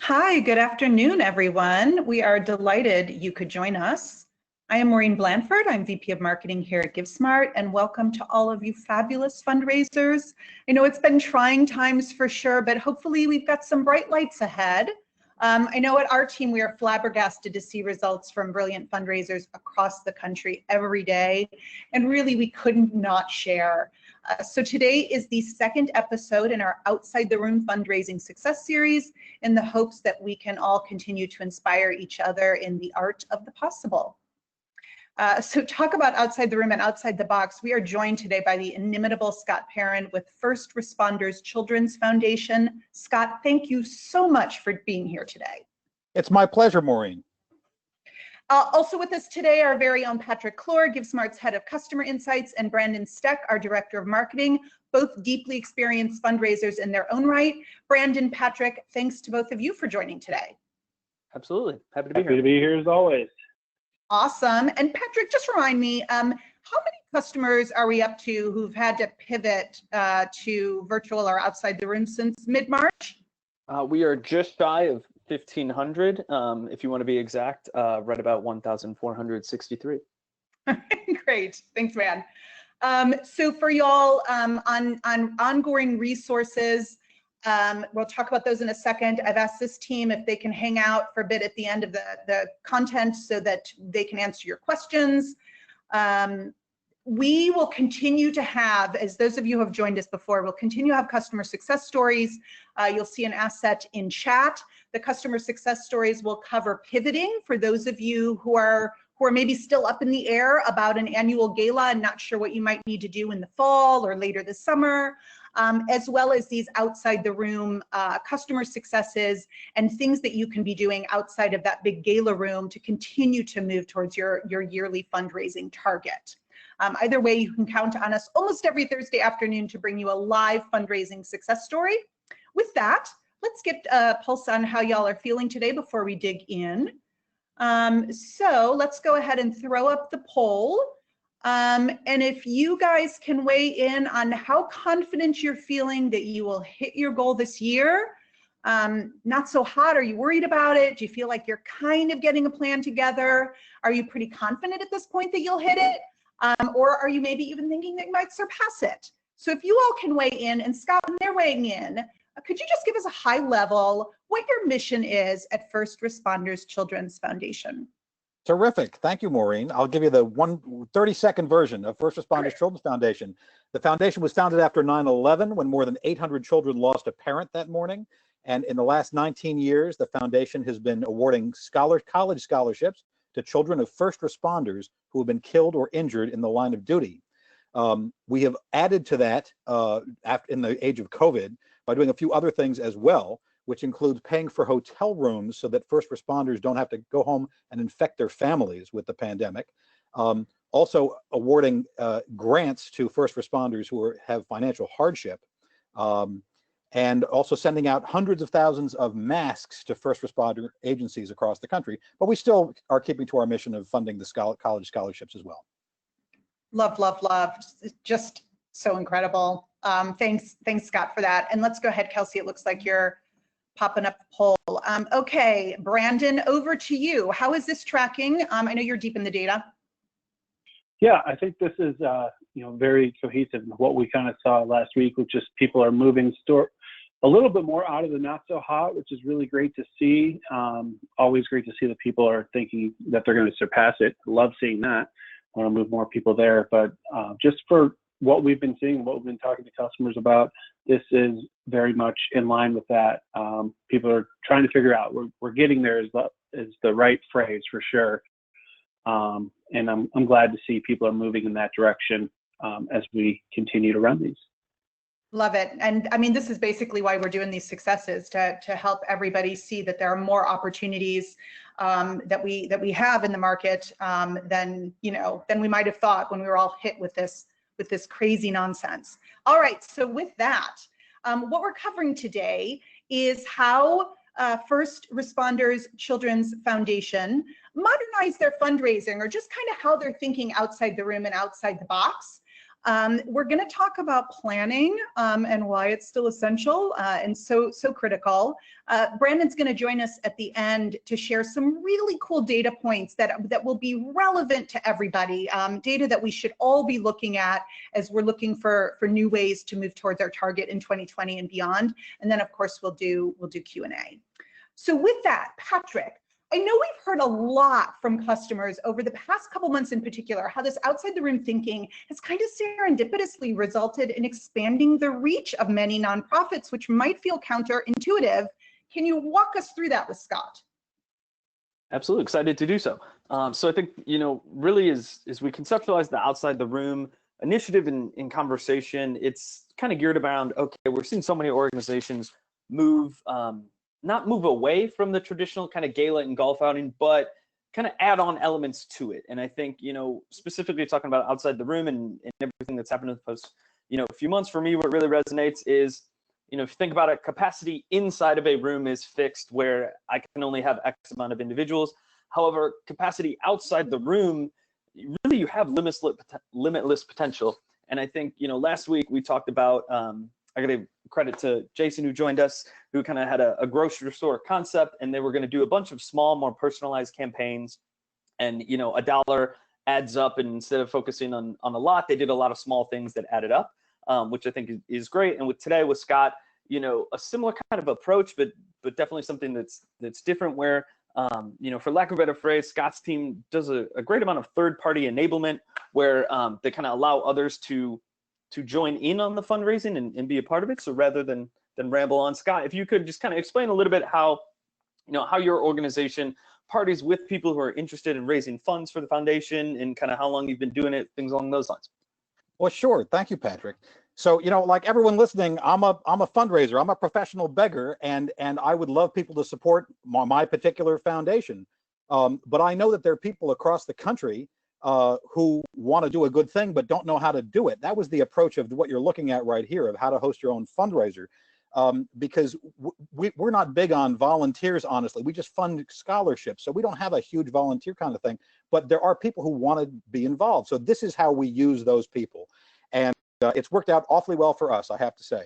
Hi, good afternoon, everyone. We are delighted you could join us. I am Maureen Blanford. I'm VP of Marketing here at GiveSmart, and welcome to all of you fabulous fundraisers. I know it's been trying times for sure, but hopefully we've got some bright lights ahead. I know at our team, we are flabbergasted to see results from brilliant fundraisers across the country every day, and really we couldn't not share. So today is the second episode in our Outside the Room fundraising success series in the hopes that we can all continue to inspire each other in the art of the possible. So talk about outside the room and outside the box. We are joined today by the inimitable Scott Perrin with First Responders Children's Foundation. Scott, thank you so much for being here today. It's my pleasure, Maureen. Also with us today, our very own Patrick Clore, GiveSmart's Head of Customer Insights, and Brandon Steck, our Director of Marketing, both deeply experienced fundraisers in their own right. Brandon, Patrick, thanks to both of you for joining today. Absolutely. Happy to be here. Happy to be here as always. Awesome. And Patrick, just remind me, how many customers are we up to who've had to pivot to virtual or outside the room since mid-March? We are just shy of 1,500, if you want to be exact, right about 1,463. Great, thanks, man. So for y'all, on ongoing resources, we'll talk about those in a second. I've asked this team if they can hang out for a bit at the end of the content so that they can answer your questions. We will continue to have, as those of you who have joined us before, we'll continue to have customer success stories. You'll see an asset in chat. The customer success stories will cover pivoting for those of you who are maybe still up in the air about an annual gala and not sure what you might need to do in the fall or later this summer, as well as these outside the room customer successes and things that you can be doing outside of that big gala room to continue to move towards your yearly fundraising target. Either way, you can count on us almost every Thursday afternoon to bring you a live fundraising success story. With that, let's get a pulse on how y'all are feeling today before we dig in. So let's go ahead and throw up the poll. And if you guys can weigh in on how confident you're feeling that you will hit your goal this year. Not so hot, are you worried about it? Do you feel like you're kind of getting a plan together? Are you pretty confident at this point that you'll hit it? Or are you maybe even thinking that you might surpass it? So if you all can weigh in, and Scott, when they're weighing in, could you just give us a high level what your mission is at First Responders Children's Foundation? Terrific. Thank you, Maureen. I'll give you the 30-second version of First Responders Children's Foundation. The foundation was founded after 9/11 when more than 800 children lost a parent that morning. And in the last 19 years, the foundation has been awarding college scholarships to children of first responders who have been killed or injured in the line of duty. We have added to that in the age of COVID by doing a few other things as well, which includes paying for hotel rooms so that first responders don't have to go home and infect their families with the pandemic. Also awarding grants to first responders who have financial hardship. And also sending out hundreds of thousands of masks to first responder agencies across the country. But we still are keeping to our mission of funding the college scholarships as well. Love, love, love. Just so incredible. Thanks, Scott, for that. And let's go ahead, Kelsey. It looks like you're popping up the poll. Okay, Brandon, over to you. How is this tracking? I know you're deep in the data. Yeah, I think this is very cohesive with what we kind of saw last week, which is people are moving a little bit more out of the not so hot, which is really great to see. Always great to see that people are thinking that they're going to surpass it. Love seeing that. I want to move more people there, but just for what we've been seeing, what we've been talking to customers about, this is very much in line with that. People are trying to figure out, we're getting there is the right phrase for sure. And I'm glad to see people are moving in that direction as we continue to run these. Love it. And I mean, this is basically why we're doing these successes, to help everybody see that there are more opportunities that we have in the market than we might have thought when we were all hit with this crazy nonsense. All right, so with that, what we're covering today is how First Responders Children's Foundation modernize their fundraising, or just kind of how they're thinking outside the room and outside the box. We're going to talk about planning and why it's still essential and so critical. Brandon's going to join us at the end to share some really cool data points that will be relevant to everybody, data that we should all be looking at as we're looking for new ways to move towards our target in 2020 and beyond. And then, of course, we'll do Q&A. So with that, Patrick, I know we've heard a lot from customers over the past couple months in particular, how this outside the room thinking has kind of serendipitously resulted in expanding the reach of many nonprofits, which might feel counterintuitive. Can you walk us through that with Scott? Absolutely, excited to do so. So I think, really as we conceptualize the outside the room initiative in conversation, it's kind of geared around, okay, we're seeing so many organizations move, not move away from the traditional kind of gala and golf outing, but kind of add on elements to it. And I think, specifically talking about outside the room and everything that's happened in the past, a few months, for me, what really resonates is, if you think about it, capacity inside of a room is fixed where I can only have X amount of individuals. However, capacity outside the room, really you have limitless potential. And I think, last week we talked about, I got to give credit to Jason who joined us, who kind of had a grocery store concept, and they were going to do a bunch of small, more personalized campaigns. And, $1 adds up, and instead of focusing on a lot, they did a lot of small things that added up, which I think is great. And today with Scott, a similar kind of approach, but definitely something that's different where, for lack of a better phrase, Scott's team does a great amount of third-party enablement where they kind of allow others to join in on the fundraising and be a part of it. So rather than ramble on, Scott, if you could just kind of explain a little bit how your organization parties with people who are interested in raising funds for the foundation and kind of how long you've been doing it, things along those lines. Well, sure. Thank you, Patrick. So, like everyone listening, I'm a fundraiser. I'm a professional beggar, and I would love people to support my particular foundation. But I know that there are people across the country who want to do a good thing but don't know how to do it. That was the approach of what you're looking at right here, of how to host your own fundraiser. Because we're not big on volunteers, honestly. We just fund scholarships, so we don't have a huge volunteer kind of thing. But there are people who want to be involved. So this is how we use those people, and it's worked out awfully well for us, I have to say,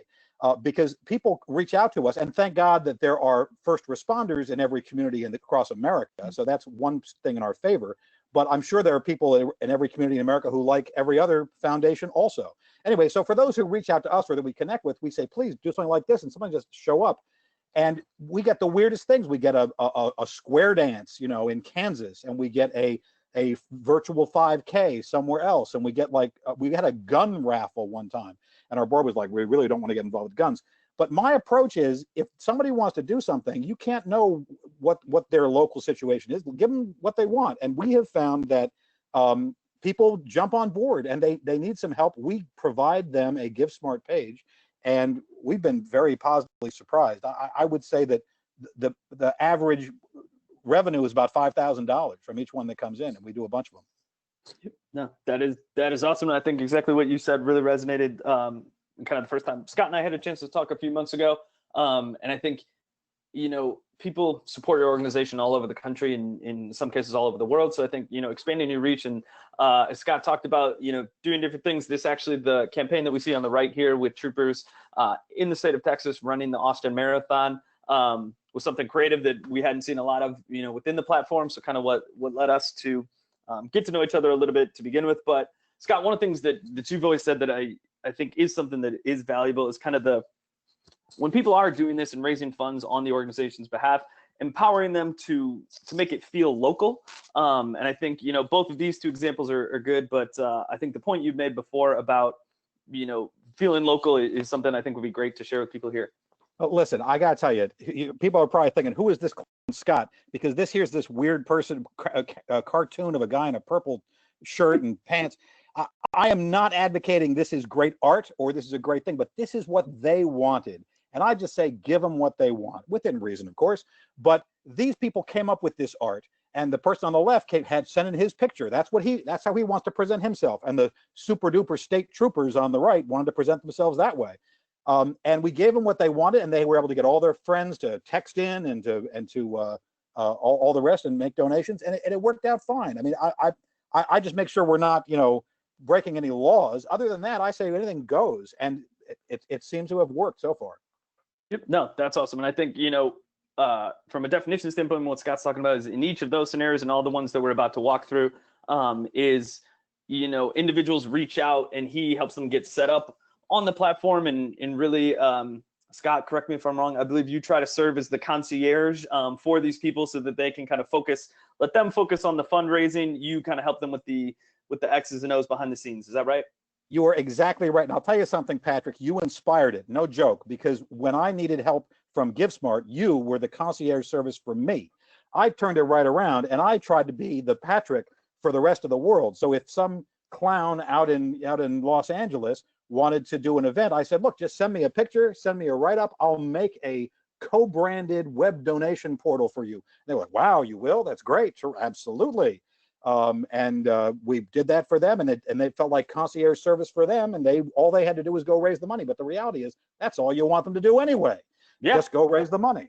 because people reach out to us, and thank God that there are first responders in every community across America. So that's one thing in our favor. But I'm sure there are people in every community in America who like every other foundation also. Anyway, so for those who reach out to us or that we connect with, we say, please do something like this, and somebody just show up. And we get the weirdest things. We get a square dance, in Kansas, and we get a virtual 5K somewhere else, and we get we had a gun raffle one time, and our board was like, we really don't want to get involved with guns. But my approach is, if somebody wants to do something, you can't know what their local situation is. Give them what they want. And we have found that people jump on board, and they need some help. We provide them a GiveSmart page, and we've been very positively surprised. I would say that the average revenue is about $5,000 from each one that comes in, and we do a bunch of them. No, that is awesome. And I think exactly what you said really resonated. Kind of the first time Scott and I had a chance to talk a few months ago. And I think, people support your organization all over the country and in some cases all over the world. So I think, expanding your reach, and as Scott talked about, doing different things. This actually, the campaign that we see on the right here with troopers in the state of Texas running the Austin Marathon was something creative that we hadn't seen a lot of, within the platform. So kind of what led us to get to know each other a little bit to begin with. But Scott, one of the things that you've always said that I think is something that is valuable is kind of when people are doing this and raising funds on the organization's behalf, empowering them to make it feel local. And I think, both of these two examples are good, but I think the point you've made before about, feeling local is something I think would be great to share with people here. Oh, listen, I got to tell you, people are probably thinking, who is this Scott? Because here's this weird person, a cartoon of a guy in a purple shirt and pants. I am not advocating this is great art or this is a great thing, but this is what they wanted. And I just say, give them what they want, within reason, of course. But these people came up with this art, and the person on the left had sent in his picture. That's how he wants to present himself. And the super duper state troopers on the right wanted to present themselves that way. And we gave them what they wanted, and they were able to get all their friends to text in and to all the rest and make donations, and it worked out fine. I mean, I just make sure we're not, breaking any laws. Other than that, I say anything goes, and it seems to have worked so far. Yep. No, that's awesome. And I think, from a definition standpoint, what Scott's talking about is in each of those scenarios and all the ones that we're about to walk through, individuals reach out and he helps them get set up on the platform and really, Scott, correct me if I'm wrong, I believe you try to serve as the concierge for these people so that they can kind of let them focus on the fundraising. You kind of help them with the X's and O's behind the scenes. Is that right? You are exactly right. And I'll tell you something, Patrick, you inspired it, no joke, because when I needed help from GiveSmart, you were the concierge service for me. I turned it right around and I tried to be the Patrick for the rest of the world. So if some clown out in Los Angeles wanted to do an event, I said, look, just send me a picture, send me a write-up. I'll make a co-branded web donation portal for you. And they were like, wow, you will? That's great. Sure, absolutely. We did that for them, and they felt like concierge service for them, and all they had to do was go raise the money. But the reality is that's all you want them to do anyway. Yeah. Just go raise the money.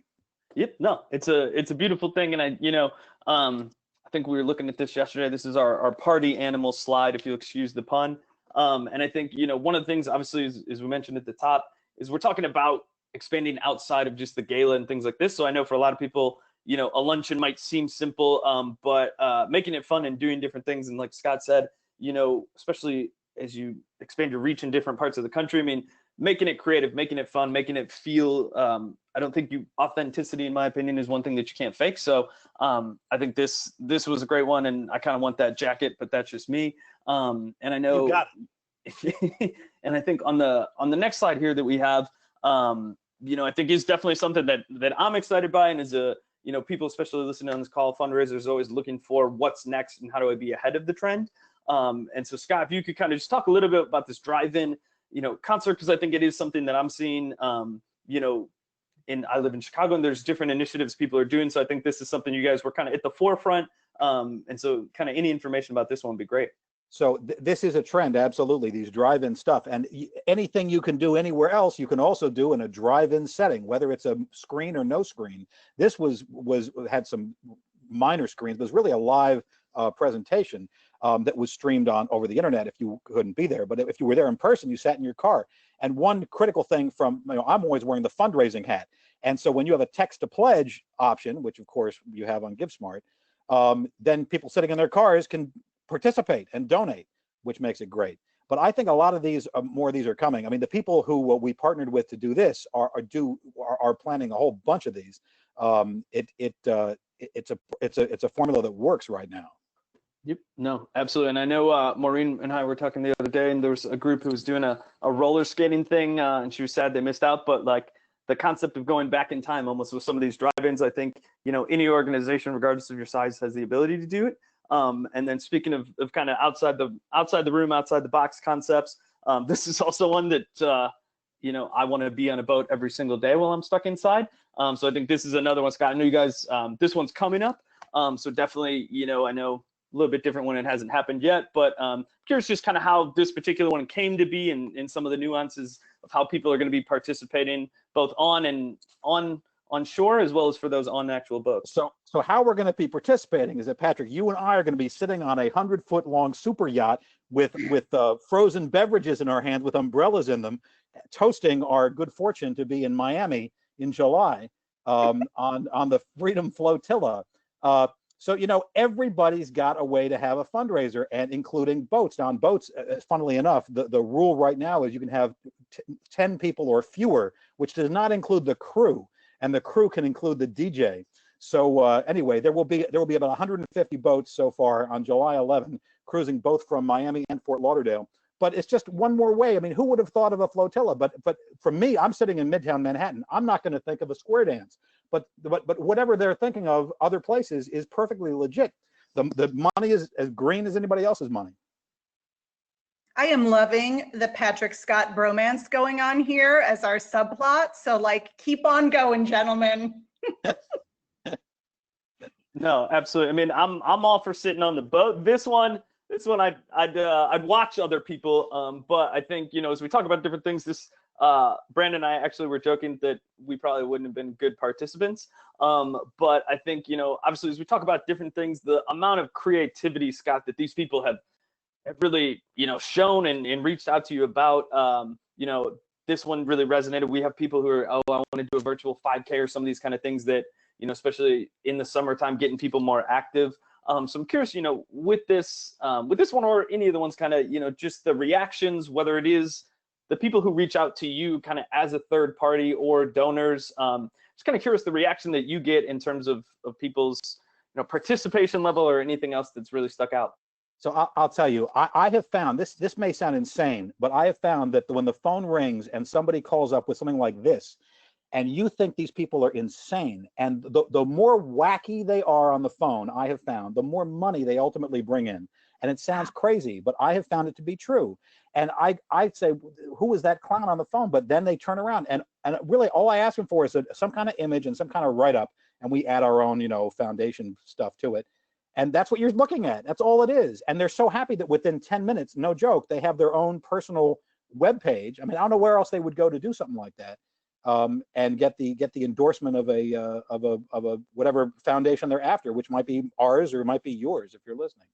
Yep. No, it's a beautiful thing. And I think we were looking at this yesterday. This is our party animal slide, if you'll excuse the pun. And I think, one of the things, obviously, as we mentioned at the top, is we're talking about expanding outside of just the gala and things like this. So I know for a lot of people, a luncheon might seem simple, but making it fun and doing different things. And like Scott said, especially as you expand your reach in different parts of the country, I mean, making it creative, making it fun, making it feel, I don't think authenticity, in my opinion, is one thing that you can't fake. So I think this was a great one, and I kind of want that jacket, but that's just me. And I know, you got it. And I think on the next slide here that we have, I think is definitely something that I'm excited by, and as people, especially listening on this call, fundraisers always looking for what's next and how do I be ahead of the trend. And so Scott, if you could kind of just talk a little bit about this drive-in, concert, because I think it is something that I'm seeing, I live in Chicago, and there's different initiatives people are doing. So I think this is something you guys were kind of at the forefront. And so kind of any information about this one would be great. So this is a trend, absolutely, these drive-in stuff. And anything you can do anywhere else, you can also do in a drive-in setting, whether it's a screen or no screen. This had some minor screens, but it was really a live presentation that was streamed over the internet if you couldn't be there. But if you were there in person, you sat in your car. And one critical thing I'm always wearing the fundraising hat. And so when you have a text to pledge option, which of course you have on GiveSmart, then people sitting in their cars can participate and donate, which makes it great. But I think a lot of these, more of these are coming. I mean, the people who we partnered with to do this are planning a whole bunch of these. It's a formula that works right now. Yep. No, absolutely. And I know Maureen and I were talking the other day, and there was a group who was doing a roller skating thing, and she was sad they missed out. But like the concept of going back in time almost with some of these drive-ins, I think, any organization, regardless of your size, has the ability to do it. And then speaking of kind of outside the room, outside the box concepts, this is also one that, I want to be on a boat every single day while I'm stuck inside. So I think this is another one, Scott. I know you guys, this one's coming up. So definitely, I know a little bit different when it hasn't happened yet, but curious just kind of how this particular one came to be and some of the nuances of how people are going to be participating both on shore as well as for those on actual boats. So how we're going to be participating is that, Patrick, you and I are going to be sitting on a 100-foot long super yacht with frozen beverages in our hands with umbrellas in them, toasting our good fortune to be in Miami in July on the Freedom Flotilla. So, everybody's got a way to have a fundraiser, and including boats. Now, on boats, funnily enough, the rule right now is you can have 10 people or fewer, which does not include the crew, and the crew can include the DJ. So anyway, there will be about 150 boats so far on July 11, cruising both from Miami and Fort Lauderdale. But it's just one more way. I mean, who would have thought of a flotilla? But for me, I'm sitting in Midtown Manhattan. I'm not going to think of a square dance. But whatever they're thinking of other places is perfectly legit. The money is as green as anybody else's money. I am loving the Patrick Scott bromance going on here as our subplot. So keep on going, gentlemen. No, absolutely. I mean, I'm all for sitting on the boat. This one I'd watch other people. But I think, as we talk about different things, this Brandon and I actually were joking that we probably wouldn't have been good participants. But I think, obviously, as we talk about different things, the amount of creativity, Scott, that these people have really, shown and reached out to you about, this one really resonated. We have people who are, oh, I want to do a virtual 5K or some of these kind of things that, especially in the summertime, getting people more active. So I'm curious, with this one or any of the ones, kind of, just the reactions, whether it is the people who reach out to you kind of as a third party or donors. Just kind of curious the reaction that you get in terms of people's, participation level or anything else that's really stuck out. So I'll tell you, I have found this may sound insane, but I have found that when the phone rings and somebody calls up with something like this, and you think these people are insane, and the more wacky they are on the phone, I have found, the more money they ultimately bring in. And it sounds crazy, but I have found it to be true. And I'd say, who is that clown on the phone? But then they turn around, and really all I ask them for is some kind of image and some kind of write-up, and we add our own, foundation stuff to it. And that's what you're looking at. That's all it is. And they're so happy that within 10 minutes, no joke, they have their own personal web page. I mean, I don't know where else they would go to do something like that, and get the endorsement of a whatever foundation they're after, which might be ours or it might be yours if you're listening.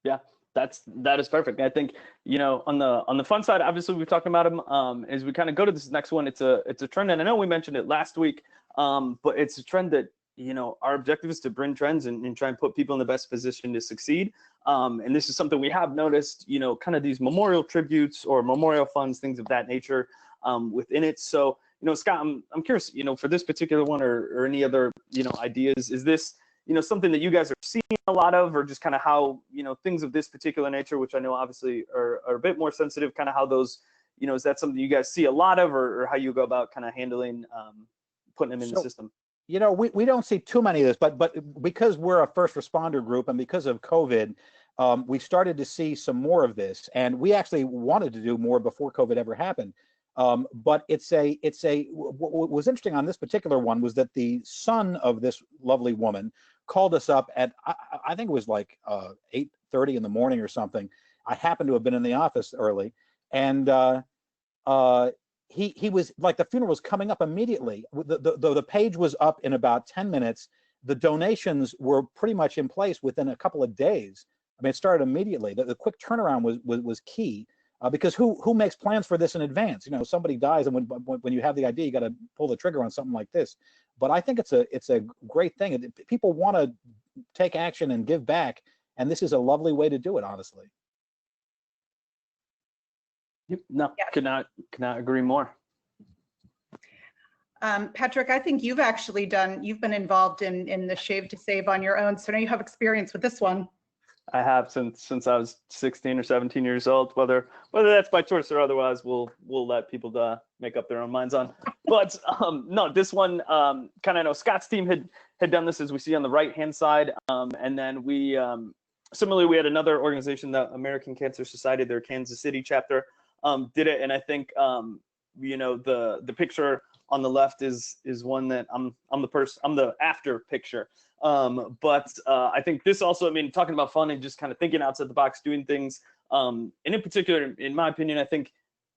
Yeah, that is perfect. I think, on the fun side, obviously we've talked about them. As we kind of go to this next one, it's a trend, and I know we mentioned it last week, but it's a trend that, our objective is to bring trends and try and put people in the best position to succeed. And this is something we have noticed, kind of these memorial tributes or memorial funds, things of that nature, within it. So, Scott, I'm curious, for this particular one or any other, ideas, is this, something that you guys are seeing a lot of, or just kind of how, things of this particular nature, which I know obviously are a bit more sensitive, kind of how those, is that something you guys see a lot of, or how you go about kind of handling, putting them in the system? We don't see too many of this, but because we're a first responder group and because of COVID, we started to see some more of this, and we actually wanted to do more before COVID ever happened. But what was interesting on this particular one was that the son of this lovely woman called us up at, I think it was like 8:30 in the morning or something. I happened to have been in the office early, and he was like, the funeral was coming up immediately. The page was up in about 10 minutes. The donations were pretty much in place within a couple of days. I mean, it started immediately. The quick turnaround was key, because who makes plans for this in advance? Somebody dies, and when you have the idea, you got to pull the trigger on something like this. But I think it's a great thing. People want to take action and give back, and this is a lovely way to do it, honestly. No, yeah. Could not agree more. Patrick, I think you've been involved in the Shave to Save on your own, so now you have experience with this one. I have since I was 16 or 17 years old. Whether that's by choice or otherwise, we'll let people make up their own minds on. But no, this one, kind of, I know Scott's team had done this, as we see on the right-hand side, and then we similarly, we had another organization, the American Cancer Society, their Kansas City chapter, did it, and I think the picture on the left is one that I'm the after picture. But I think this also, I mean, talking about fun and just kind of thinking outside the box, doing things, and in particular, in my opinion, I think,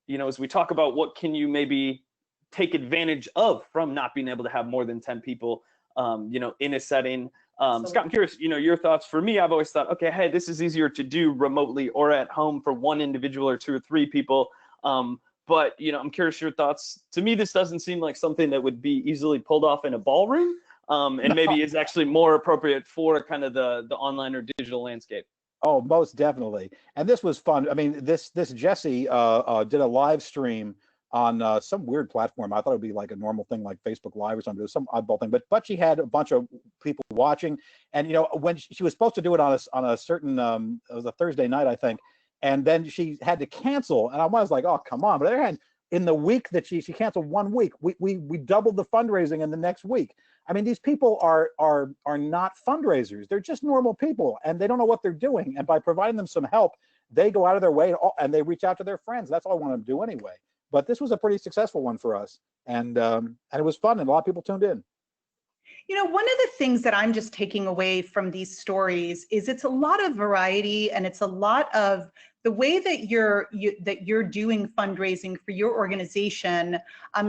as we talk about what can you maybe take advantage of from not being able to have more than 10 people, in a setting. Scott, I'm curious, your thoughts. For me, I've always thought, okay, hey, this is easier to do remotely or at home for one individual or 2 or 3 people. But, I'm curious your thoughts. To me, this doesn't seem like something that would be easily pulled off in a ballroom, and maybe is actually more appropriate for kind of the online or digital landscape. Oh, most definitely. And this was fun. I mean, this Jessie did a live stream on some weird platform. I thought it would be like a normal thing like Facebook Live or something. It was some oddball thing, but she had a bunch of people watching. And when she was supposed to do it on a certain it was a Thursday night, I think, and then she had to cancel. And I was like, oh, come on. But then in the week that she canceled 1 week, we doubled the fundraising in the next week. I mean, these people are not fundraisers. They're just normal people, and they don't know what they're doing. And by providing them some help, they go out of their way and they reach out to their friends. That's all I want them to do anyway. But this was a pretty successful one for us, and it was fun, and a lot of people tuned in. One of the things that I'm just taking away from these stories is it's a lot of variety, and it's a lot of the way that you're doing fundraising for your organization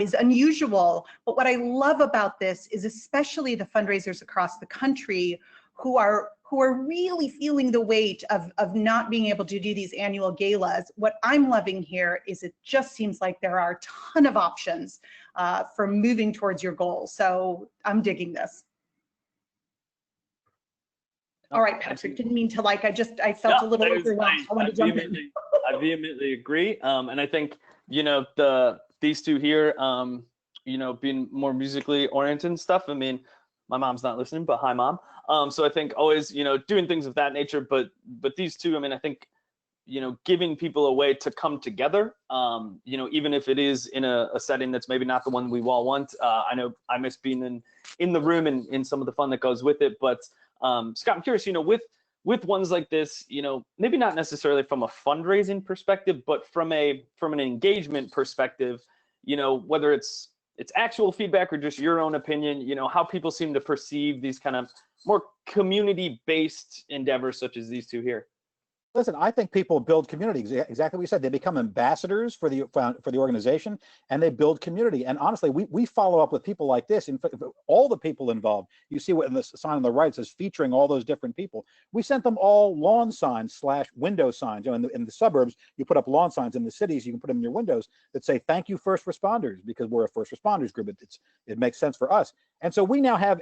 is unusual. But what I love about this is especially the fundraisers across the country who are who are really feeling the weight of not being able to do these annual galas, what I'm loving here is it just seems like there are a ton of options for moving towards your goal. So I'm digging this. All right, Patrick, didn't mean to I felt a little overwhelmed. I wanted to jump in. I vehemently agree. And I think, these two here, being more musically oriented and stuff. I mean, my mom's not listening, but hi, Mom. So I think always, doing things of that nature. But these two, I mean, I think, giving people a way to come together, even if it is in a setting that's maybe not the one we all want. I know I miss being in the room and in some of the fun that goes with it. But Scott, I'm curious, with ones like this, maybe not necessarily from a fundraising perspective, but from an engagement perspective, whether it's actual feedback or just your own opinion, how people seem to perceive these kind of more community-based endeavors such as these two here. Listen, I think people build community. Exactly what you said. They become ambassadors for the organization, and they build community. And honestly, we follow up with people like this. In fact, all the people involved. You see what in the sign on the right says featuring all those different people. We sent them all lawn signs / window signs. In the suburbs, you put up lawn signs. In the cities, you can put them in your windows that say "Thank you, first responders," because we're a first responders group. It makes sense for us. And so we now have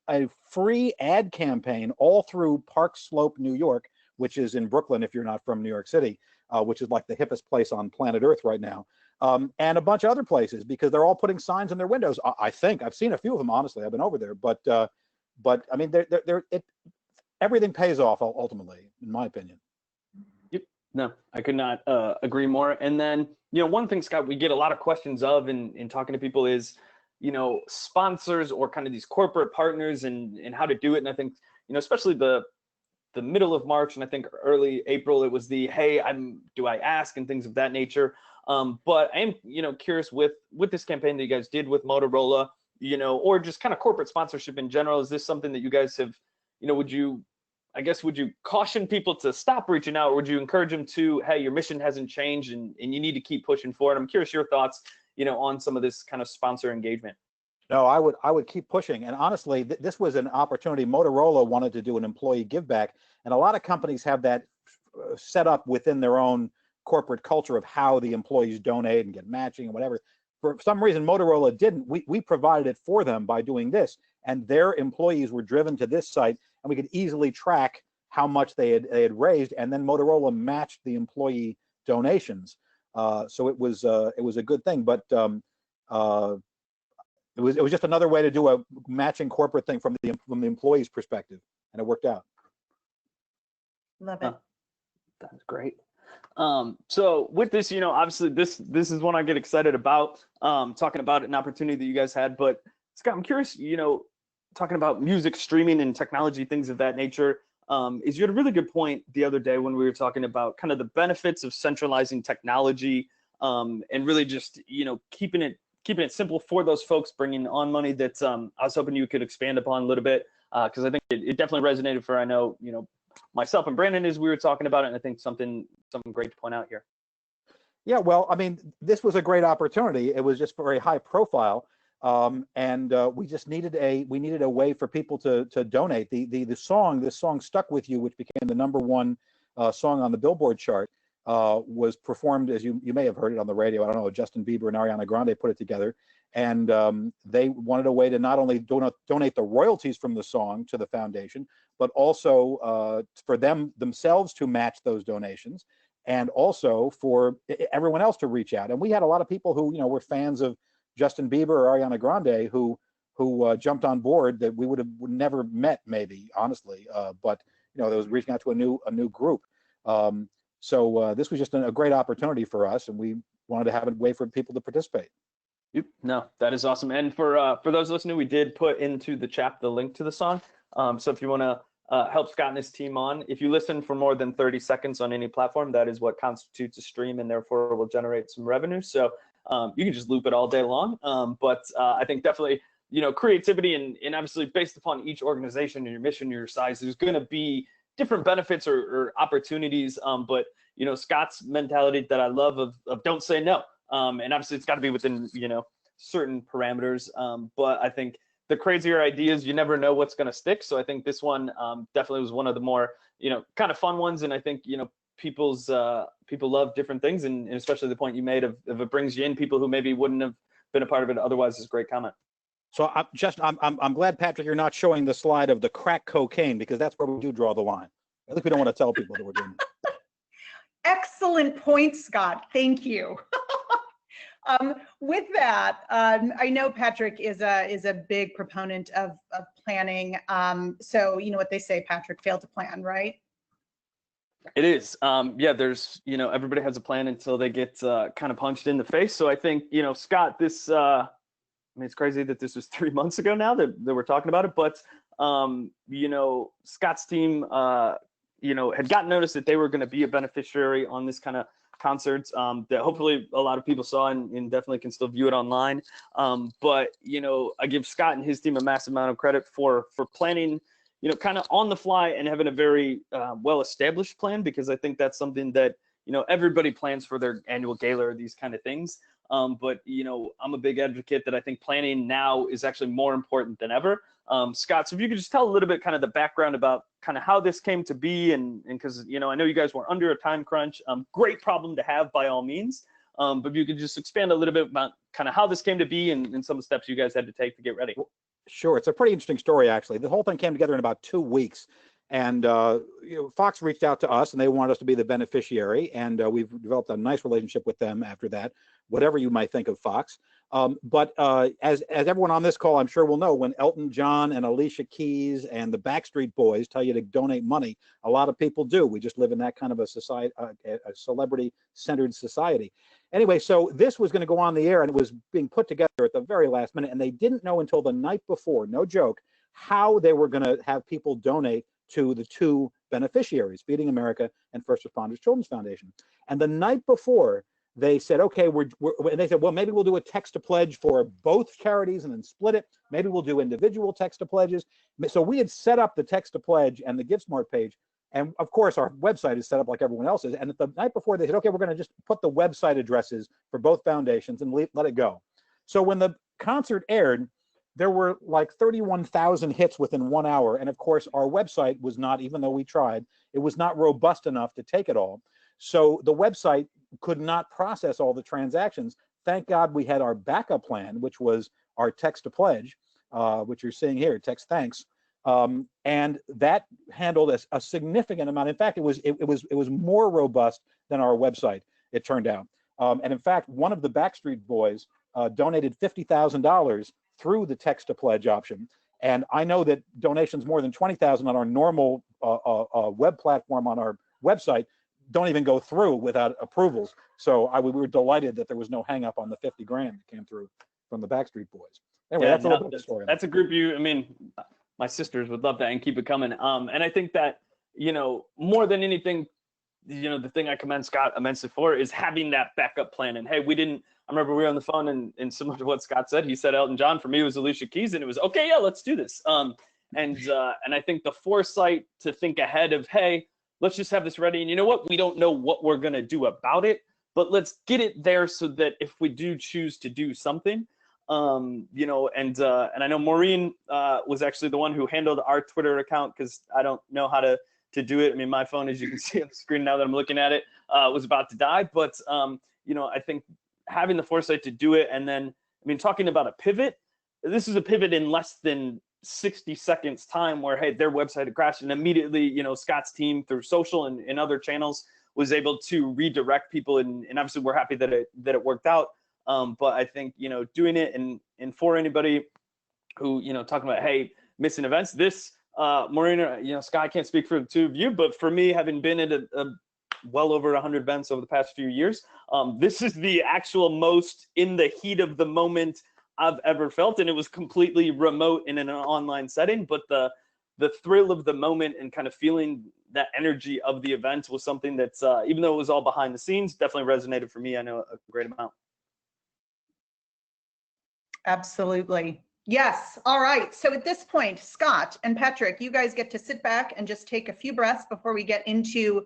a free ad campaign all through Park Slope, New York, which is in Brooklyn if you're not from New York City, which is like the hippest place on planet Earth right now, and a bunch of other places, because they're all putting signs in their windows. I think I've seen a few of them, honestly. I've been over there, but I mean, everything pays off ultimately, in my opinion. Yep. No, I could not agree more. And then, one thing, Scott, we get a lot of questions of in talking to people is, sponsors or kind of these corporate partners and how to do it. And I think, especially the middle of March and I think early April, it was the, hey, do I ask and things of that nature. But I am, curious with this campaign that you guys did with Motorola, or just kind of corporate sponsorship in general. Is this something that you guys have, would you caution people to stop reaching out, or would you encourage them to, hey, your mission hasn't changed and you need to keep pushing forward? I'm curious your thoughts, on some of this kind of sponsor engagement. No, I would keep pushing. And honestly, this was an opportunity. Motorola wanted to do an employee give back, and a lot of companies have that set up within their own corporate culture of how the employees donate and get matching and whatever. For some reason, Motorola didn't. We provided it for them by doing this, and their employees were driven to this site, and we could easily track how much they had raised, and then Motorola matched the employee donations. So it was a good thing, but it was just another way to do a matching corporate thing from the employee's perspective, and it worked out. Love it. That's great. So with this, obviously this is one I get excited about, talking about an opportunity that you guys had. But Scott, I'm curious, talking about music streaming and technology, things of that nature. Is you had a really good point the other day when we were talking about kind of the benefits of centralizing technology, and really just keeping it simple for those folks bringing on money. That I was hoping you could expand upon a little bit, because I think it definitely resonated for, I know, myself and Brandon as we were talking about it, and I think something great to point out here. Yeah, well, I mean, this was a great opportunity. It was just very high profile, and we just needed a way for people to donate. This song "Stuck with You," which became the #1 song on the Billboard chart, was performed, as you may have heard it on the radio. I don't know, Justin Bieber and Ariana Grande put it together, and they wanted a way to not only donate the royalties from the song to the foundation, but also for themselves to match those donations, and also for everyone else to reach out. And we had a lot of people who were fans of Justin Bieber or Ariana Grande who jumped on board that we would have never met, maybe, honestly, but they was reaching out to a new group. So this was just a great opportunity for us, and we wanted to have a way for people to participate. Yep. No, that is awesome. And for those listening, we did put into the chat the link to the song. So if you want to help Scott and his team on, if you listen for more than 30 seconds on any platform, that is what constitutes a stream, and therefore will generate some revenue. So you can just loop it all day long. But I think definitely, creativity and obviously based upon each organization and your mission, your size, there's going to be different benefits or opportunities. But Scott's mentality that I love of don't say no. And obviously it's got to be within certain parameters. But I think the crazier ideas, you never know what's going to stick. So I think this one definitely was one of the more, kind of fun ones. And I think, people love different things, and especially the point you made of if it brings you in people who maybe wouldn't have been a part of it otherwise is a great comment. So I'm glad, Patrick, you're not showing the slide of the crack cocaine, because that's where we do draw the line. At least we don't want to tell people that we're doing that. Excellent point, Scott. Thank you. With that, I know Patrick is a big proponent of planning. So you know what they say, Patrick, fail to plan, right? It is. Yeah, there's, everybody has a plan until they get kind of punched in the face. So I think, Scott, this, I mean, it's crazy that this was 3 months ago now that we're talking about it, but, Scott's team, had gotten notice that they were going to be a beneficiary on this kind of concerts that hopefully a lot of people saw and definitely can still view it online. But, I give Scott and his team a massive amount of credit for planning, kind of on the fly and having a very well-established plan, because I think that's something that, everybody plans for their annual gala or these kind of things. But, I'm a big advocate that I think planning now is actually more important than ever. Scott, so if you could just tell a little bit kind of the background about kind of how this came to be, and because, I know you guys were under a time crunch, great problem to have by all means. But if you could just expand a little bit about kind of how this came to be and some of the steps you guys had to take to get ready. Sure, it's a pretty interesting story, actually. The whole thing came together in about 2 weeks, and Fox reached out to us, and they wanted us to be the beneficiary, and we've developed a nice relationship with them after that, whatever you might think of Fox. But as everyone on this call, I'm sure will know, when Elton John and Alicia Keys and the Backstreet Boys tell you to donate money, a lot of people do. We just live in that kind of a society, a celebrity-centered society. Anyway, so this was going to go on the air, and it was being put together at the very last minute, and they didn't know until the night before, no joke, how they were going to have people donate to the 2 beneficiaries, Feeding America and First Responders Children's Foundation. And the night before, they said, okay, and they said, well, maybe we'll do a text to pledge for both charities and then split it. Maybe we'll do individual text to pledges. So we had set up the text to pledge and the GiveSmart page. And of course, our website is set up like everyone else's. And the night before, they said, okay, we're going to just put the website addresses for both foundations and let it go. So when the concert aired, there were like 31,000 hits within 1 hour. And of course, our website was not, even though we tried, it was not robust enough to take it all. So the website could not process all the transactions. Thank God we had our backup plan, which was our text to pledge, which you're seeing here, text thanks. And that handled a significant amount. In fact, it was more robust than our website, it turned out. And in fact, one of the Backstreet Boys donated $50,000 through the text to pledge option. And I know that donations more than 20,000 on our normal web platform on our website don't even go through without approvals. So we were delighted that there was no hang up on the 50 grand that came through from the Backstreet Boys. Anyway, yeah, that's a little bit of the story. That's a group my sisters would love that and keep it coming. And I think that, more than anything, the thing I commend Scott immensely for is having that backup plan. And hey, I remember we were on the phone and similar to what Scott said, he said Elton John. For me, it was Alicia Keys, and it was, okay, yeah, let's do this. And I think the foresight to think ahead of, hey, let's just have this ready. And you know what? We don't know what we're going to do about it, but let's get it there so that if we do choose to do something, and I know Maureen was actually the one who handled our Twitter account, because I don't know how to do it. I mean, my phone, as you can see on the screen now that I'm looking at it, was about to die. But, I think having the foresight to do it, and then, talking about a pivot, this is a pivot in less than 60 seconds time where, hey, their website had crashed, and immediately, Scott's team through social and other channels was able to redirect people, and obviously we're happy that it worked out. But I think, doing it and for anybody who, talking about, hey, missing events, this, Maureen, Scott, I can't speak for the two of you, but for me, having been at a well over 100 events over the past few years, this is the actual most in the heat of the moment I've ever felt, and it was completely remote and in an online setting, but the thrill of the moment and kind of feeling that energy of the event was something that's, even though it was all behind the scenes, definitely resonated for me, I know, a great amount. Absolutely. Yes. All right. So at this point, Scott and Patrick, you guys get to sit back and just take a few breaths before we get into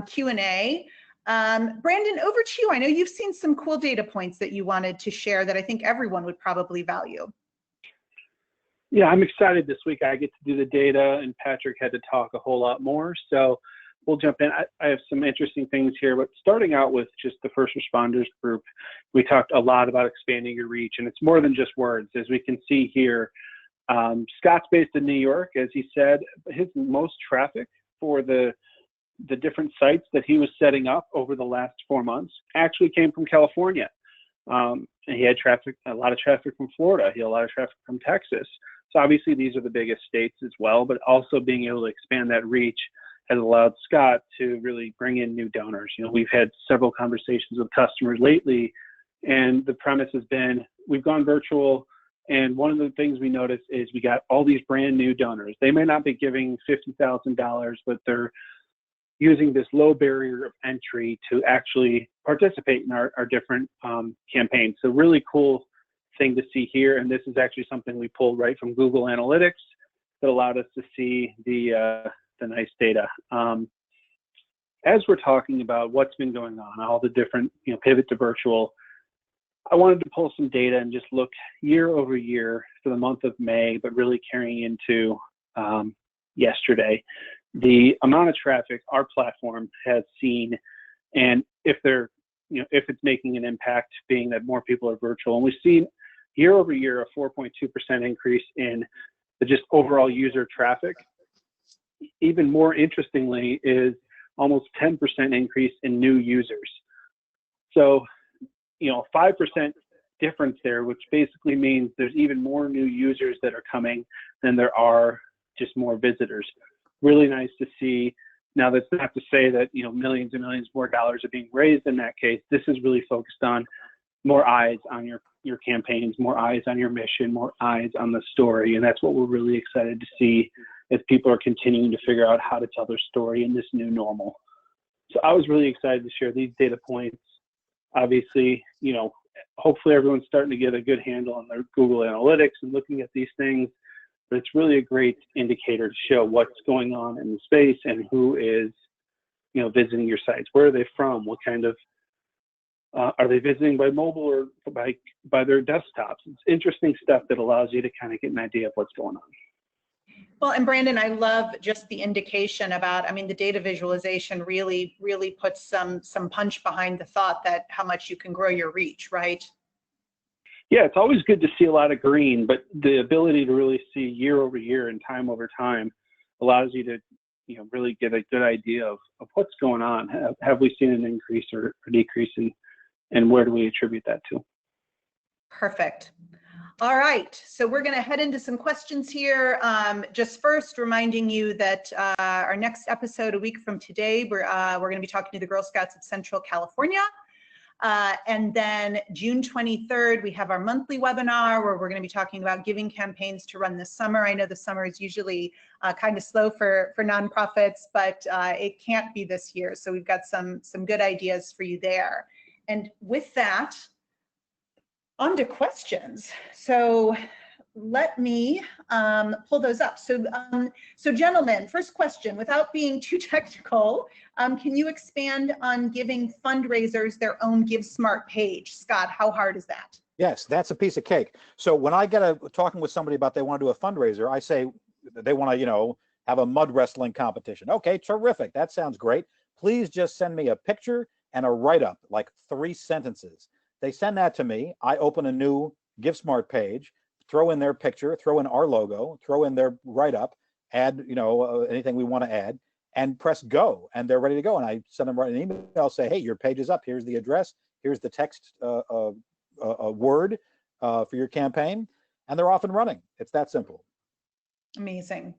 Q&A. Brandon, over to you. I know you've seen some cool data points that you wanted to share that I think everyone would probably value. Yeah, I'm excited this week. I get to do the data, and Patrick had to talk a whole lot more. So we'll jump in. I have some interesting things here, but starting out with just the first responders group, we talked a lot about expanding your reach, and it's more than just words. As we can see here, Scott's based in New York, as he said. His most traffic for the different sites that he was setting up over the last 4 months actually came from California. And he had a lot of traffic from Florida. He had a lot of traffic from Texas. So obviously these are the biggest states as well, but also being able to expand that reach has allowed Scott to really bring in new donors. You know, we've had several conversations with customers lately, and the premise has been, we've gone virtual, and one of the things we noticed is we got all these brand new donors. They may not be giving $50,000, but they're using this low barrier of entry to actually participate in our different campaigns. So really cool thing to see here. And this is actually something we pulled right from Google Analytics that allowed us to see the nice data. As we're talking about what's been going on, all the different, pivot to virtual, I wanted to pull some data and just look year over year for the month of May, but really carrying into yesterday. The amount of traffic our platform has seen, and if it's making an impact, being that more people are virtual. And we've seen year over year a 4.2% increase in the just overall user traffic. Even more interestingly is almost 10% increase in new users. So, 5% difference there, which basically means there's even more new users that are coming than there are just more visitors. Really nice to see. Now, that's not to say that, millions and millions more dollars are being raised in that case. This is really focused on more eyes on your campaigns, more eyes on your mission, more eyes on the story. And that's what we're really excited to see as people are continuing to figure out how to tell their story in this new normal. So I was really excited to share these data points. Obviously, hopefully everyone's starting to get a good handle on their Google Analytics and looking at these things. But it's really a great indicator to show what's going on in the space and who is, visiting your sites. Where are they from? What kind of, are they visiting by mobile or by their desktops? It's interesting stuff that allows you to kind of get an idea of what's going on. Well, and Brandon, I love just the indication about, the data visualization really, really puts some punch behind the thought that how much you can grow your reach, right? Yeah, it's always good to see a lot of green, but the ability to really see year over year and time over time allows you to, really get a good idea of what's going on. Have we seen an increase or decrease, and where do we attribute that to? Perfect. All right, so we're going to head into some questions here. Just first reminding you that our next episode a week from today, we're going to be talking to the Girl Scouts of Central California. And then June 23rd, we have our monthly webinar where we're going to be talking about giving campaigns to run this summer. I know the summer is usually kind of slow for nonprofits, but it can't be this year. So we've got some good ideas for you there. And with that, on to questions. So let me pull those up. So gentlemen, first question, without being too technical, can you expand on giving fundraisers their own GiveSmart page? Scott, how hard is that? Yes, that's a piece of cake. So when I get talking with somebody about they want to do a fundraiser, I say they want to, have a mud wrestling competition. Okay, terrific. That sounds great. Please just send me a picture and a write-up, like 3 sentences. They send that to me. I open a new GiveSmart page, throw in their picture, throw in our logo, throw in their write-up, add, anything we want to add, and press go, and they're ready to go. And I send them an email, say, hey, your page is up. Here's the address. Here's the text word for your campaign, and they're off and running. It's that simple. Amazing.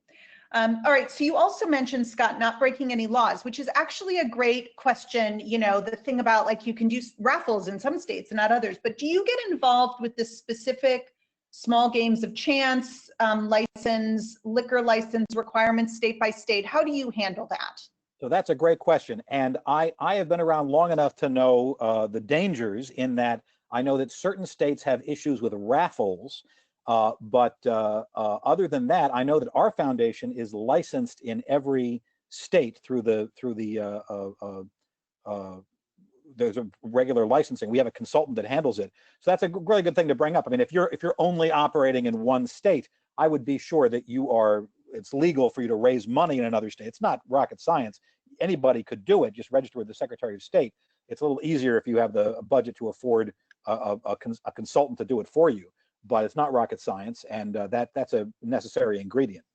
All right, so you also mentioned, Scott, not breaking any laws, which is actually a great question. The thing about, like, you can do raffles in some states and not others, but do you get involved with the specific small games of chance, liquor license requirements state by state? How do you handle that? So that's a great question. And I have been around long enough to know the dangers in that. I know that certain states have issues with raffles, but other than that, I know that our foundation is licensed in every state through there's a regular licensing. We have a consultant that handles it. So that's a really good thing to bring up. I mean, if you're only operating in one state, I would be sure that it's legal for you to raise money in another state. It's not rocket science. Anybody could do it. Just register with the Secretary of State. It's a little easier if you have the budget to afford a consultant to do it for you, but it's not rocket science, and that's a necessary ingredient.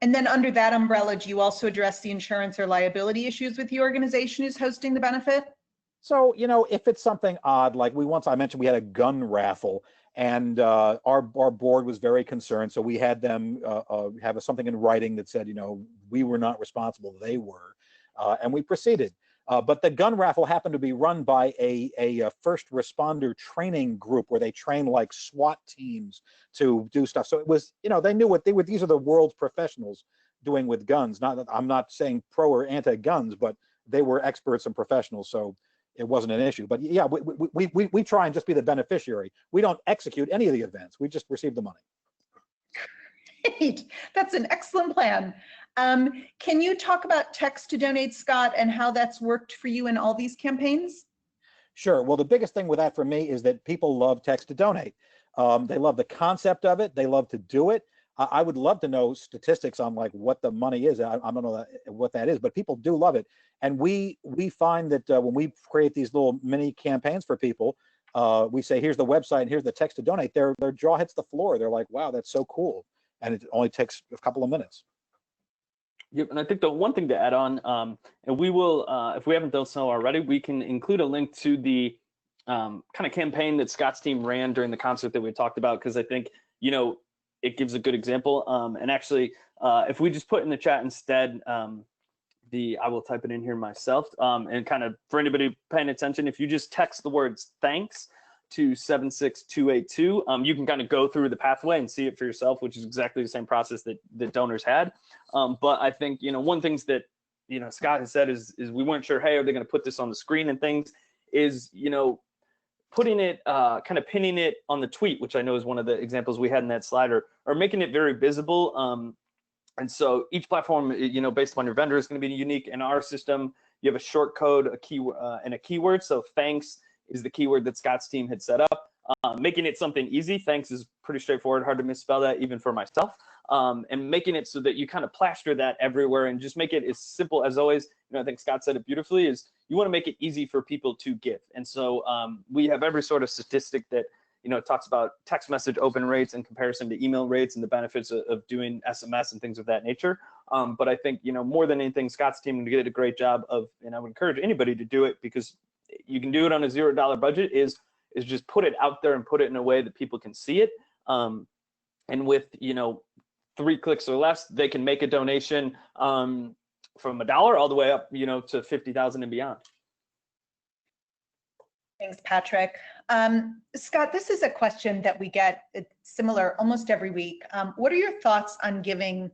And then under that umbrella, do you also address the insurance or liability issues with the organization who's hosting the benefit? So, if it's something odd, like I mentioned we had a gun raffle, and our board was very concerned. So we had them have something in writing that said, we were not responsible, they were, and we proceeded. But the gun raffle happened to be run by a first responder training group where they train like SWAT teams to do stuff. So it was, they knew what these are the world's professionals doing with guns. I'm not saying pro or anti-guns, but they were experts and professionals. So it wasn't an issue. But yeah, we try and just be the beneficiary. We don't execute any of the events. We just receive the money. Great. That's an excellent plan. Can you talk about text to donate, Scott, and how that's worked for you in all these campaigns? Sure. Well, the biggest thing with that for me is that people love text to donate. They love the concept of it. They love to do it. I would love to know statistics on like what the money is. I don't know what that is, but people do love it. And we find that when we create these little mini campaigns for people, we say, here's the website and here's the text to donate. Their jaw hits the floor. They're like, wow, that's so cool. And it only takes a couple of minutes. Yep, and I think the one thing to add on, and we will, if we haven't done so already, we can include a link to the kind of campaign that Scott's team ran during the concert that we talked about, because I think, it gives a good example. And actually, if we just put in the chat instead, I will type it in here myself, and kind of for anybody paying attention, if you just text the words thanks to 76282, you can kind of go through the pathway and see it for yourself, which is exactly the same process that donors had. But I think, one thing that, Scott has said is we weren't sure, hey, are they going to put this on the screen and things, is, putting it, kind of pinning it on the tweet, which I know is one of the examples we had in that slide, or making it very visible. And so each platform, based upon your vendor, is going to be unique. In our system, you have a short code, a key, and a keyword. So thanks is the keyword that Scott's team had set up. Making it something easy. Thanks is pretty straightforward, hard to misspell that even for myself. And making it so that you kind of plaster that everywhere and just make it as simple as always. I think Scott said it beautifully, is you want to make it easy for people to give. And so we have every sort of statistic that, talks about text message open rates in comparison to email rates and the benefits of doing SMS and things of that nature. But I think, more than anything, Scott's team did a great job of, and I would encourage anybody to do it, because you can do it on a $0 budget, is just put it out there and put it in a way that people can see it. And with, 3 clicks or less, they can make a donation from $1 all the way up, to 50,000 and beyond. Thanks, Patrick. Scott, this is a question that we get similar almost every week. What are your thoughts on giving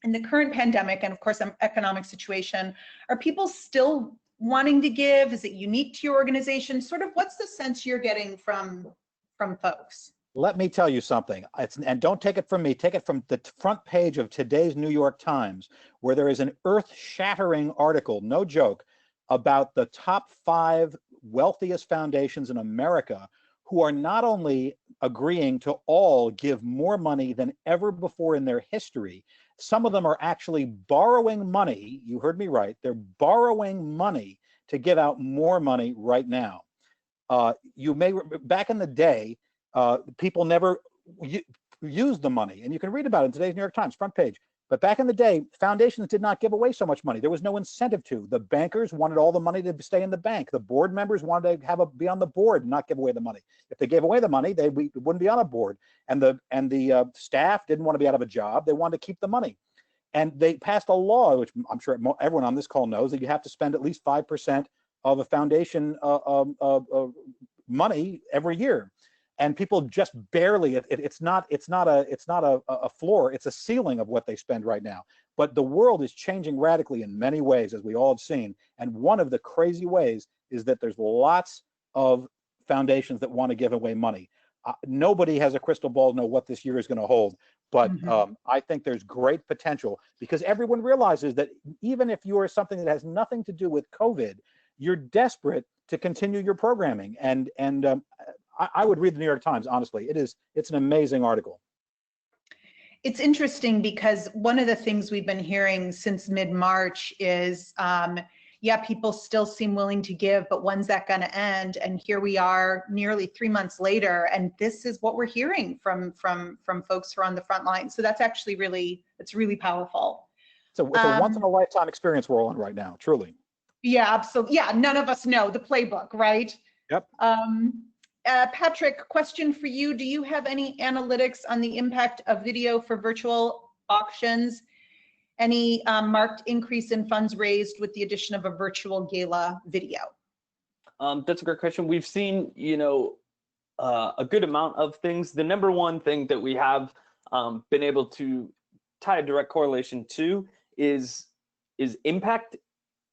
in the current pandemic and, of course, economic situation? Are people still wanting to give? Is it unique to your organization? Sort of what's the sense you're getting from folks? Let me tell you something, and don't take it from me, take it from the front page of today's New York Times, where there is an earth-shattering article, no joke, about the top 5 wealthiest foundations in America who are not only agreeing to all give more money than ever before in their history, some of them are actually borrowing money. You heard me right. They're borrowing money to give out more money right now. Back in the day, people never used the money, and you can read about it in today's New York Times front page. But back in the day, foundations did not give away so much money. There was no incentive to. The bankers wanted all the money to stay in the bank. The board members wanted to be on the board and not give away the money. If they gave away the money, we wouldn't be on a board. And the staff didn't want to be out of a job. They wanted to keep the money. And they passed a law, which I'm sure everyone on this call knows, that you have to spend at least 5% of a foundation money every year. And people just barely, it's not a floor, it's a ceiling of what they spend right now. But the world is changing radically in many ways, as we all have seen. And one of the crazy ways is that there's lots of foundations that want to give away money. Nobody has a crystal ball to know what this year is going to hold. But I think there's great potential, because everyone realizes that even if you are something that has nothing to do with COVID, you're desperate to continue your programming. And I would read the New York Times, honestly. It's an amazing article. It's interesting because one of the things we've been hearing since mid-March is, yeah, people still seem willing to give, but when's that going to end? And here we are nearly 3 months later, and this is what we're hearing from folks who are on the front line. So that's actually it's really powerful. So it's a once in a lifetime experience we're all in right now, truly. Yeah, absolutely. Yeah, none of us know the playbook, right? Yep. Patrick, question for you. Do you have any analytics on the impact of video for virtual auctions? Any marked increase in funds raised with the addition of a virtual gala video? That's a great question. We've seen, a good amount of things. The number one thing that we have been able to tie a direct correlation to is impact.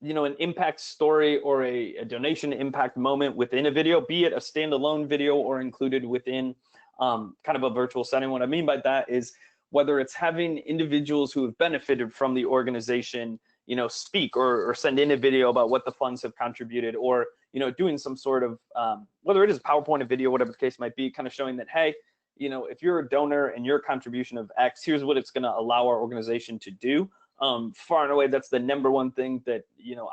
An impact story or a donation impact moment within a video, be it a standalone video or included within kind of a virtual setting. What I mean by that is whether it's having individuals who have benefited from the organization, speak or send in a video about what the funds have contributed, or, doing some sort of, whether it is a PowerPoint, a video, whatever the case might be, kind of showing that, hey, if you're a donor and your contribution of X, here's what it's going to allow our organization to do. Far and away, that's the number one thing that,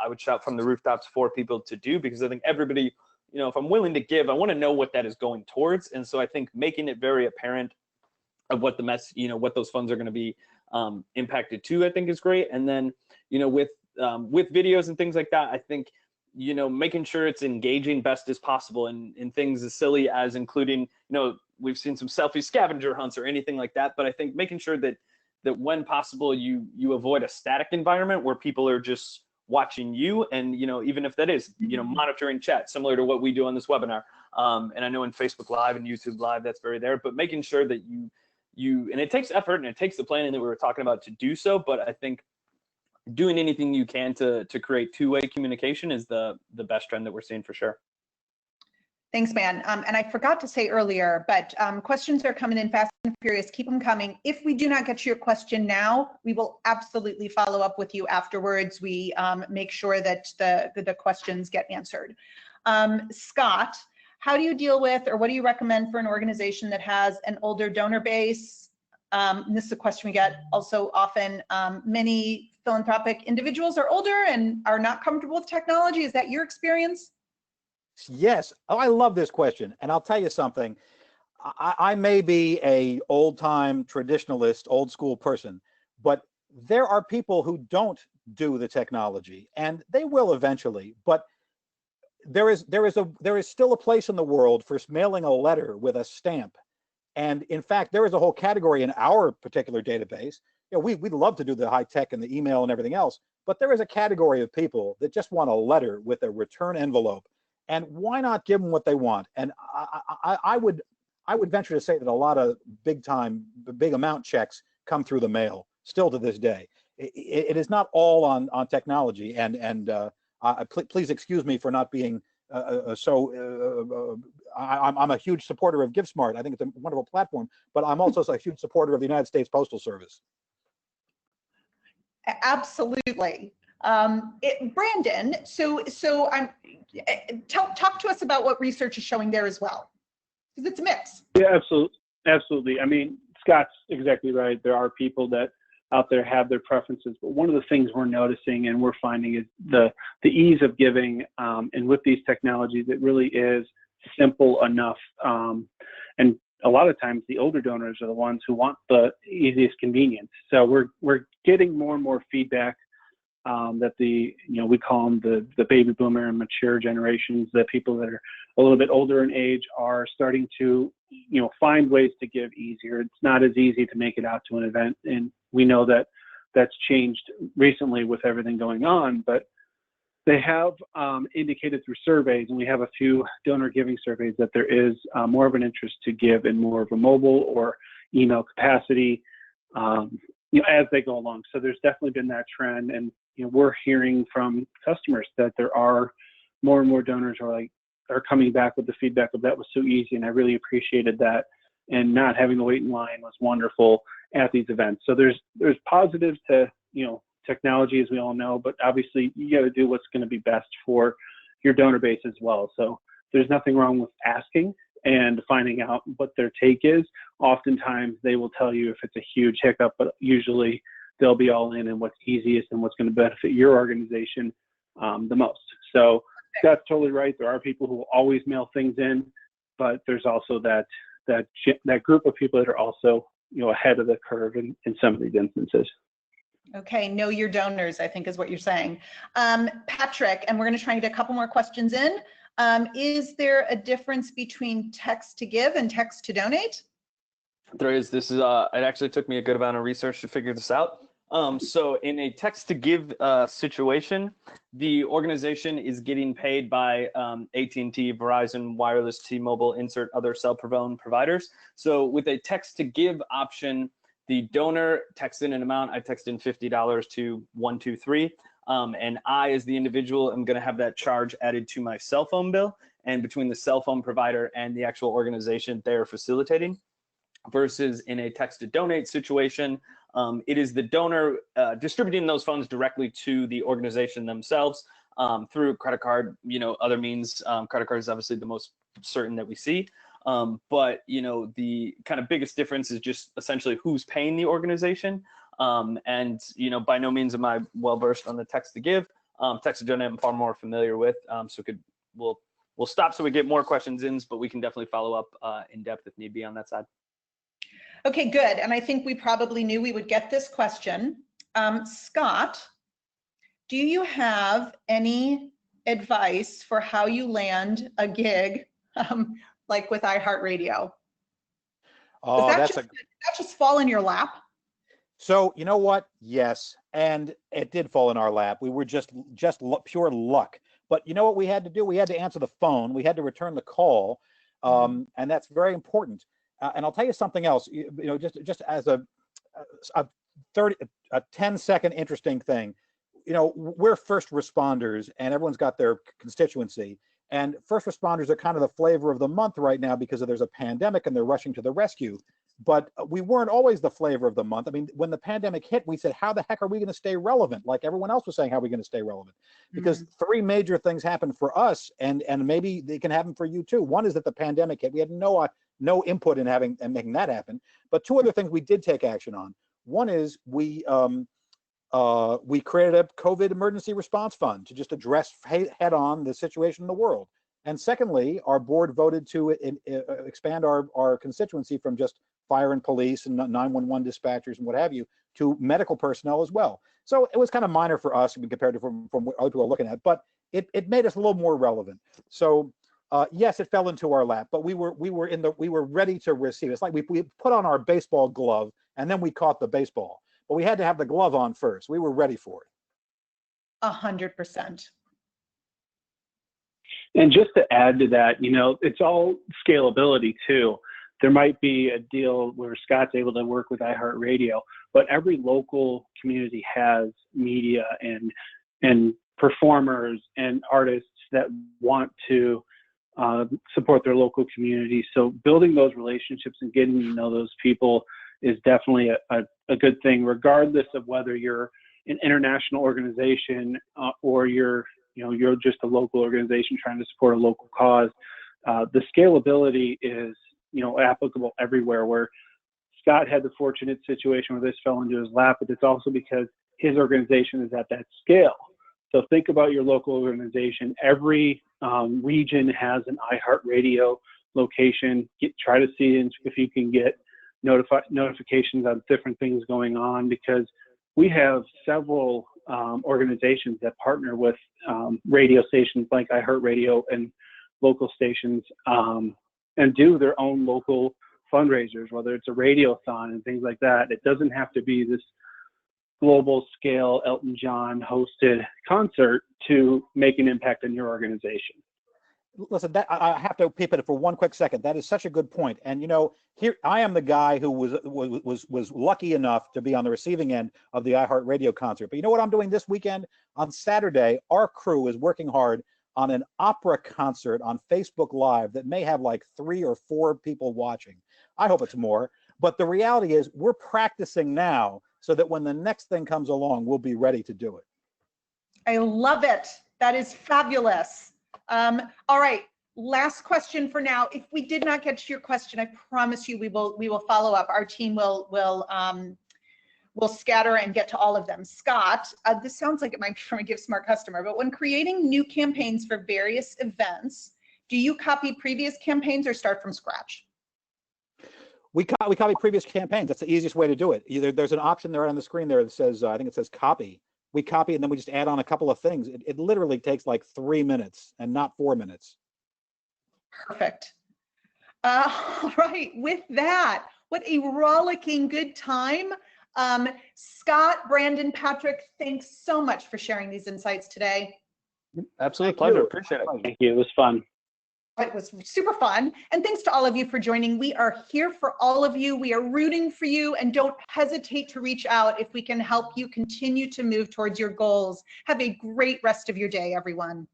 I would shout from the rooftops for people to do, because I think everybody, if I'm willing to give, I want to know what that is going towards. And so I think making it very apparent of what what those funds are going to be impacted to, I think is great. And then, with videos and things like that, I think, making sure it's engaging best as possible, and things as silly as including, we've seen some selfie scavenger hunts or anything like that. But I think making sure that when possible, you avoid a static environment where people are just watching you, and even if that is monitoring chat, similar to what we do on this webinar, and I know in Facebook Live and YouTube Live that's very there, but making sure that you and it takes effort and it takes the planning that we were talking about to do so, but I think doing anything you can to create two-way communication is the best trend that we're seeing for sure. Thanks, man. And I forgot to say earlier, but questions are coming in fast and furious. Keep them coming. If we do not get to your question now, we will absolutely follow up with you afterwards. We make sure that the questions get answered. Scott, how do you deal with, or what do you recommend for an organization that has an older donor base? And this is a question we get also often. Many philanthropic individuals are older and are not comfortable with technology. Is that your experience? Yes. Oh, I love this question. And I'll tell you something. I may be a old-time traditionalist, old school person, but there are people who don't do the technology, and they will eventually. But there is still a place in the world for mailing a letter with a stamp. And in fact, there is a whole category in our particular database. We'd love to do the high tech and the email and everything else, but there is a category of people that just want a letter with a return envelope. And why not give them what they want? And I would venture to say that a lot of big amount checks come through the mail still to this day. It is not all on technology. And please excuse me for not being I'm a huge supporter of GiveSmart. I think it's a wonderful platform, but I'm also a huge supporter of the United States Postal Service. Absolutely. Brandon, so talk to us about what research is showing there as well, because it's a mix. Yeah, absolutely. I mean, Scott's exactly right. There are people that out there have their preferences, but one of the things we're noticing and we're finding is the ease of giving, and with these technologies, it really is simple enough. And a lot of times the older donors are the ones who want the easiest convenience. So we're getting more and more feedback that we call them the baby boomer and mature generations, the people that are a little bit older in age are starting to, find ways to give easier. It's not as easy to make it out to an event. And we know that that's changed recently with everything going on, but they have indicated through surveys, and we have a few donor giving surveys, that there is more of an interest to give in more of a mobile or email capacity, as they go along. So there's definitely been that trend. And we're hearing from customers that there are more and more donors are coming back with the feedback of that was so easy, and I really appreciated that, and not having to wait in line was wonderful at these events. So there's positives to technology, as we all know, but obviously you got to do what's going to be best for your donor base as well. So there's nothing wrong with asking and finding out what their take is. oftentimes they will tell you if it's a huge hiccup, but usually they'll be all in and what's easiest and what's going to benefit your organization the most. So Scott's totally right. There are people who will always mail things in, but there's also that group of people that are also, ahead of the curve in some of these instances. Okay, know your donors, I think is what you're saying. Patrick, and we're going to try and get a couple more questions in. Is there a difference between text to give and text to donate? There is. This is it actually took me a good amount of research to figure this out. So in a text to give situation, the organization is getting paid by AT&T, Verizon, Wireless, T-Mobile, insert other cell phone providers. So with a text to give option, the donor texts in an amount. I text in $50 to 123. And I, as the individual, am going to have that charge added to my cell phone bill. And between the cell phone provider and the actual organization they are facilitating, versus in a text to donate situation, it is the donor distributing those funds directly to the organization themselves through credit card, other means. Credit card is obviously the most certain that we see. But the kind of biggest difference is just essentially who's paying the organization. And by no means am I well versed on the text to give. Text to donate I'm far more familiar with. So we'll stop so we get more questions in, but we can definitely follow up in depth if need be on that side. Okay, good. And I think we probably knew we would get this question. Scott, do you have any advice for how you land a gig like with iHeartRadio? Oh, Did that just fall in your lap? So you know what? Yes, and it did fall in our lap. We were just pure luck. But you know what we had to do? We had to answer the phone. We had to return the call, and that's very important. And I'll tell you something else. Just as a 10-second interesting thing. We're first responders, and everyone's got their constituency. And first responders are kind of the flavor of the month right now because there's a pandemic and they're rushing to the rescue. But we weren't always the flavor of the month. I mean, when the pandemic hit, we said, how the heck are we going to stay relevant? Like everyone else was saying, how are we going to stay relevant? Because three major things happened for us, and maybe they can happen for you too. One is that the pandemic hit. We had no input in making that happen. But two other things we did take action on. One is we created a COVID emergency response fund to just address head on the situation in the world. And secondly, our board voted to expand our constituency from just fire and police and 911 dispatchers and what have you to medical personnel as well. So it was kind of minor for us compared to from what other people are looking at, but it made us a little more relevant. So yes, it fell into our lap, but we were ready to receive. It's like we put on our baseball glove and then we caught the baseball, but we had to have the glove on first. We were ready for it. 100%. And just to add to that, it's all scalability too. There might be a deal where Scott's able to work with iHeartRadio, but every local community has media and performers and artists that want to support their local community. So building those relationships and getting to know those people is definitely a good thing, regardless of whether you're an international organization or you're just a local organization trying to support a local cause. The scalability is applicable everywhere. Where Scott had the fortunate situation where this fell into his lap, but it's also because his organization is at that scale. So think about your local organization. Every region has an iHeartRadio location. Try to see if you can get notifications on different things going on, because we have several organizations that partner with radio stations like iHeartRadio and local stations and do their own local fundraisers, whether it's a radiothon and things like that. It doesn't have to be this global scale Elton John hosted concert to make an impact on your organization. Listen, I have to peep at it for one quick second. That is such a good point. And here I am, the guy who was lucky enough to be on the receiving end of the iHeartRadio concert. But you know what I'm doing this weekend? On Saturday, our crew is working hard on an opera concert on Facebook Live that may have like 3 or 4 people watching. I hope it's more. But the reality is we're practicing now so that when the next thing comes along, we'll be ready to do it. I love it. That is fabulous. All right, Last question for now. If we did not get to your question, I promise you we will follow up. Our team will scatter and get to all of them. Scott, this sounds like it might be from a Give Smart customer, but when creating new campaigns for various events, do you copy previous campaigns or start from scratch? We copy previous campaigns. That's the easiest way to do it. There's an option there on the screen there that says, I think it says copy. We copy and then we just add on a couple of things. It literally takes like 3 minutes and not 4 minutes. Perfect. All right, with that, what a rollicking good time. Scott, Brandon, Patrick, thanks so much for sharing these insights today. Absolute pleasure. Appreciate it. Thank you. It was fun. It was super fun. And thanks to all of you for joining. We are here for all of you. We are rooting for you, and don't hesitate to reach out if we can help you continue to move towards your goals. Have a great rest of your day, everyone.